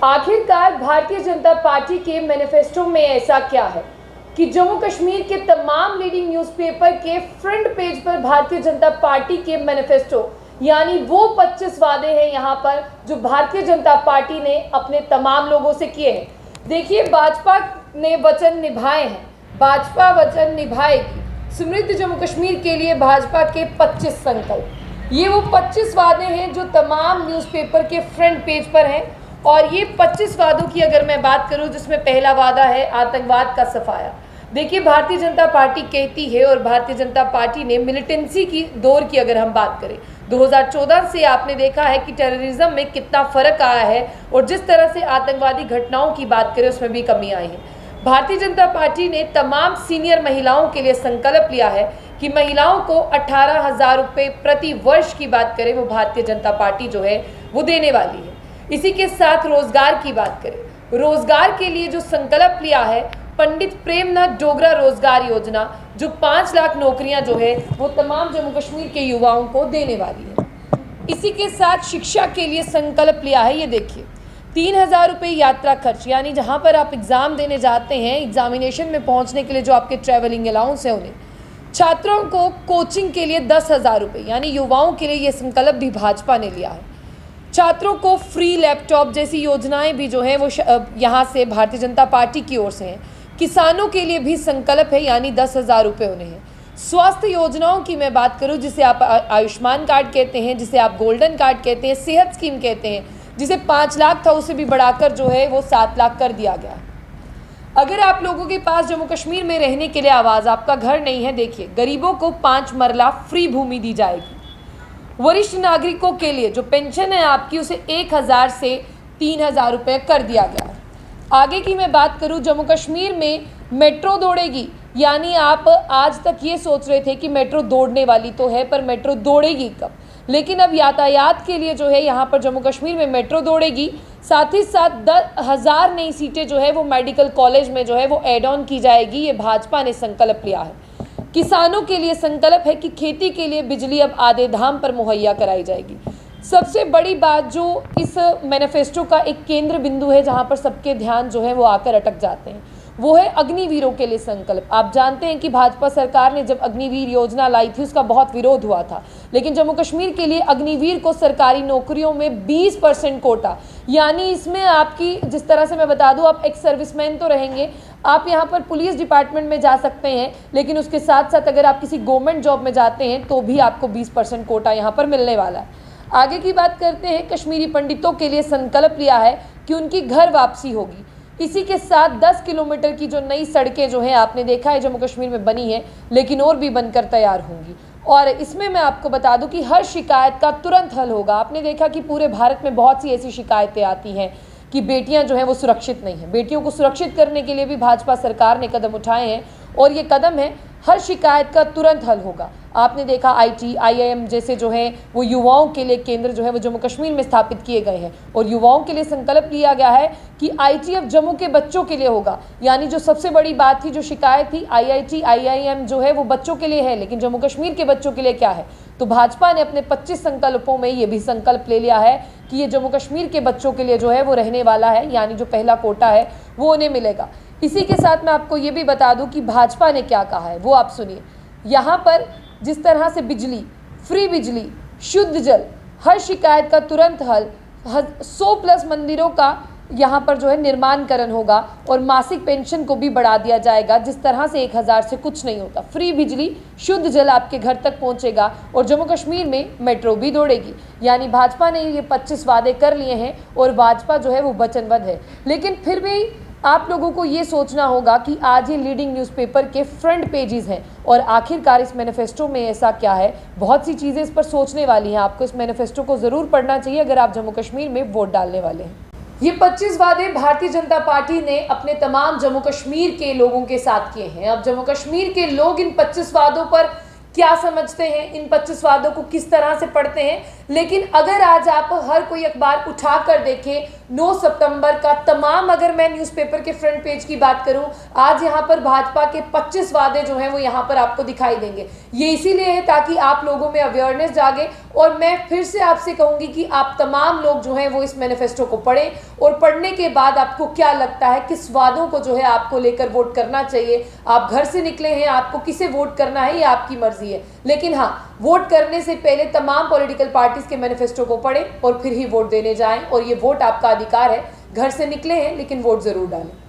आखिरकार भारतीय जनता पार्टी के मैनिफेस्टो में ऐसा क्या है कि जम्मू कश्मीर के तमाम लीडिंग न्यूज़पेपर के फ्रंट पेज पर भारतीय जनता पार्टी के मैनिफेस्टो यानी वो 25 वादे हैं यहाँ पर जो भारतीय जनता पार्टी ने अपने तमाम लोगों से किए हैं। देखिए, भाजपा ने वचन निभाए हैं, भाजपा वचन निभाएगी। समृद्ध जम्मू कश्मीर के लिए भाजपा के 25 संकल्प, ये वो 25 वादे हैं जो तमाम न्यूज़पेपर के फ्रंट पेज पर हैं। और ये 25 वादों की अगर मैं बात करूं, जिसमें पहला वादा है आतंकवाद का सफाया। देखिए, भारतीय जनता पार्टी कहती है और भारतीय जनता पार्टी ने मिलिटेंसी की दौर की अगर हम बात करें, 2014 से आपने देखा है कि टेररिज्म में कितना फ़र्क आया है और जिस तरह से आतंकवादी घटनाओं की बात करें उसमें भी कमी आई है। भारतीय जनता पार्टी ने तमाम सीनियर महिलाओं के लिए संकल्प लिया है कि महिलाओं को 18,000 रुपये प्रति वर्ष की बात करें, वो भारतीय जनता पार्टी जो है वो देने वाली है। इसी के साथ रोजगार की बात करें, रोजगार के लिए जो संकल्प लिया है पंडित प्रेमनाथ डोगरा रोजगार योजना, जो 5 लाख नौकरियां जो है वो तमाम जम्मू कश्मीर के युवाओं को देने वाली है। इसी के साथ शिक्षा के लिए संकल्प लिया है। ये देखिए, 3,000 रुपये यात्रा खर्च, यानी जहां पर आप एग्ज़ाम देने जाते हैं, एग्जामिनेशन में पहुंचने के लिए जो आपके ट्रैवलिंग अलाउंस है उन्हें, छात्रों को कोचिंग के लिए 10,000 रुपये, यानी युवाओं के लिए ये संकल्प भी भाजपा ने लिया है। छात्रों को फ्री लैपटॉप जैसी योजनाएं भी जो हैं वो यहाँ से भारतीय जनता पार्टी की ओर से हैं। किसानों के लिए भी संकल्प है, यानी 10,000 रुपये उन्हें हैं। स्वास्थ्य योजनाओं की मैं बात करूँ, जिसे आप आयुष्मान कार्ड कहते हैं, जिसे आप गोल्डन कार्ड कहते हैं, सेहत स्कीम कहते हैं, जिसे 5 लाख था उसे भी बढ़ाकर जो है वो 7 लाख कर दिया गया। अगर आप लोगों के पास जम्मू कश्मीर में रहने के लिए आवाज़, आपका घर नहीं है, देखिए, गरीबों को 5 मरला फ्री भूमि दी जाएगी। वरिष्ठ नागरिकों के लिए जो पेंशन है आपकी, उसे 1,000 से 3,000 रुपये कर दिया गया है। आगे की मैं बात करूं, जम्मू कश्मीर में मेट्रो दौड़ेगी, यानी आप आज तक ये सोच रहे थे कि मेट्रो दौड़ने वाली तो है, पर मेट्रो दौड़ेगी कब? लेकिन अब यातायात के लिए जो है यहाँ पर जम्मू कश्मीर में मेट्रो दौड़ेगी। साथ ही साथ 10,000 नई सीटें जो है वो मेडिकल कॉलेज में जो है वो एड ऑन की जाएगी। ये भाजपा ने संकल्प लिया है। किसानों के लिए संकल्प है कि खेती के लिए बिजली अब आधे दाम पर मुहैया कराई जाएगी। सबसे बड़ी बात जो इस मैनिफेस्टो का एक केंद्र बिंदु है, जहां पर सबके ध्यान जो है वो आकर अटक जाते हैं, वो है अग्निवीरों के लिए संकल्प। आप जानते हैं कि भाजपा सरकार ने जब अग्निवीर योजना लाई थी उसका बहुत विरोध हुआ था, लेकिन जम्मू कश्मीर के लिए अग्निवीर को सरकारी नौकरियों में 20% कोटा, यानी इसमें आपकी, जिस तरह से मैं बता दूं, आप एक सर्विसमैन तो रहेंगे, आप यहाँ पर पुलिस डिपार्टमेंट में जा सकते हैं, लेकिन उसके साथ साथ अगर आप किसी गवर्नमेंट जॉब में जाते हैं तो भी आपको 20% कोटा यहाँ पर मिलने वाला है। आगे की बात करते हैं, कश्मीरी पंडितों के लिए संकल्प लिया है कि उनकी घर वापसी होगी। इसी के साथ 10 किलोमीटर की जो नई सड़कें जो हैं आपने देखा है जम्मू कश्मीर में बनी है, लेकिन और भी बनकर तैयार होंगी। और इसमें मैं आपको बता दूं कि हर शिकायत का तुरंत हल होगा। आपने देखा कि पूरे भारत में बहुत सी ऐसी शिकायतें आती हैं कि बेटियां जो हैं वो सुरक्षित नहीं हैं। बेटियों को सुरक्षित करने के लिए भी भाजपा सरकार ने कदम उठाए हैं और ये कदम है हर शिकायत का तुरंत हल होगा। आपने देखा आईटी, आईआईएम जैसे जो हैं वो युवाओं के लिए केंद्र जो है वो जम्मू कश्मीर में स्थापित किए गए हैं और युवाओं के लिए संकल्प लिया गया है कि आईटी अब जम्मू के बच्चों के लिए होगा। यानी जो सबसे बड़ी बात थी, जो शिकायत थी, आईआईटी, आईआईएम जो है वो बच्चों के लिए है, लेकिन जम्मू कश्मीर के बच्चों के लिए क्या है? तो भाजपा ने अपने 25 संकल्पों में ये भी संकल्प ले लिया है कि ये जम्मू कश्मीर के बच्चों के लिए जो है वो रहने वाला है, यानी जो पहला कोटा है वो उन्हें मिलेगा। इसी के साथ मैं आपको ये भी बता दूं कि भाजपा ने क्या कहा है, वो आप सुनिए। यहाँ पर जिस तरह से बिजली, फ्री बिजली, शुद्ध जल, हर शिकायत का तुरंत हल, 100+ मंदिरों का यहाँ पर जो है निर्माणकरण होगा और मासिक पेंशन को भी बढ़ा दिया जाएगा। जिस तरह से 1,000 से कुछ नहीं होता, फ्री बिजली, शुद्ध जल आपके घर तक पहुँचेगा और जम्मू कश्मीर में मेट्रो भी दौड़ेगी। यानी भाजपा ने ये 25 वादे कर लिए हैं और भाजपा जो है वो वचनबद्ध है। लेकिन फिर भी आप लोगों को ये सोचना होगा कि आज ये लीडिंग न्यूज़पेपर के फ्रंट पेजेस हैं और आखिरकार इस मैनिफेस्टो में ऐसा क्या है। बहुत सी चीज़ें इस पर सोचने वाली हैं। आपको इस मैनिफेस्टो को ज़रूर पढ़ना चाहिए अगर आप जम्मू कश्मीर में वोट डालने वाले हैं। ये 25 वादे भारतीय जनता पार्टी ने अपने तमाम जम्मू कश्मीर के लोगों के साथ किए हैं। अब जम्मू कश्मीर के लोग इन 25 वादों पर क्या समझते हैं, इन 25 वादों को किस तरह से पढ़ते हैं, लेकिन अगर आज आप हर कोई अखबार उठा कर देखें 9 सितंबर का तमाम, अगर मैं न्यूज़पेपर के फ्रंट पेज की बात करूं, आज यहां पर भाजपा के 25 वादे जो हैं वो यहां पर आपको दिखाई देंगे। ये इसीलिए है ताकि आप लोगों में अवेयरनेस जागे। और मैं फिर से आपसे कहूंगी कि आप तमाम लोग जो हैं वो इस मैनिफेस्टो को पढ़ें और पढ़ने के बाद आपको क्या लगता है किस वादों को जो है आपको लेकर वोट करना चाहिए। आप घर से निकले हैं, आपको किसे वोट करना है ये आपकी मर्जी है, लेकिन हाँ, वोट करने से पहले तमाम पॉलिटिकल पार्टीज के मैनिफेस्टो को पढ़ें और फिर ही वोट देने जाएं। और ये वोट आपका अधिकार है, घर से निकले हैं लेकिन वोट जरूर डालें।